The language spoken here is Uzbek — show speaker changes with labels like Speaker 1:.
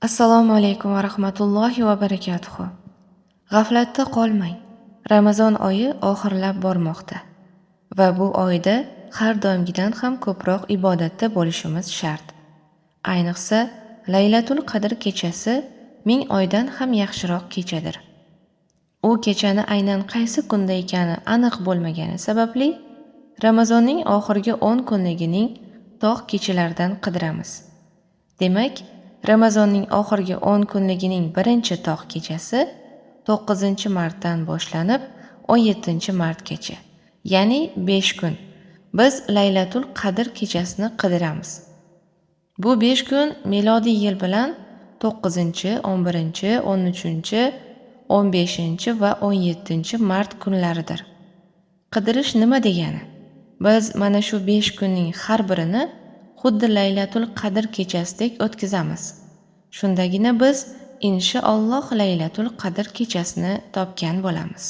Speaker 1: Assalomu alaykum va rahmatullohi va barakatuh. G'aflatda qolmang. Ramazon oyi oxirlab bormoqda va bu oyda har doimgidan ham ko'proq ibodatda bo'lishimiz shart. Ayniqsa, Laylatul Qadr kechasi 1000 oydan ham yaxshiroq kechadir. U kechani aynan qaysi kunda ekani aniq bo'lmagani sababli Ramazonning oxirgi 10 kunligining tog' kechalaridan qidiramiz. Demak, Ramazonning oxirgi 10 kunligining birinchi tog' kechasi 9-martdan boshlanib 17-martgacha, ya'ni 5 kun biz Laylatul Qadr kechasini qidiramiz. Bu 5 kun milodiy yil bilan 9, 11, 13, 15 va 17-mart kunlaridir. Qidirish nima degani? Biz mana shu 5 kunning har birini xuddi Laylatul Qadr kechasidek o'tkazamiz. Shundagina biz inshaalloh Laylatul Qadr kechasini topgan bo'lamiz.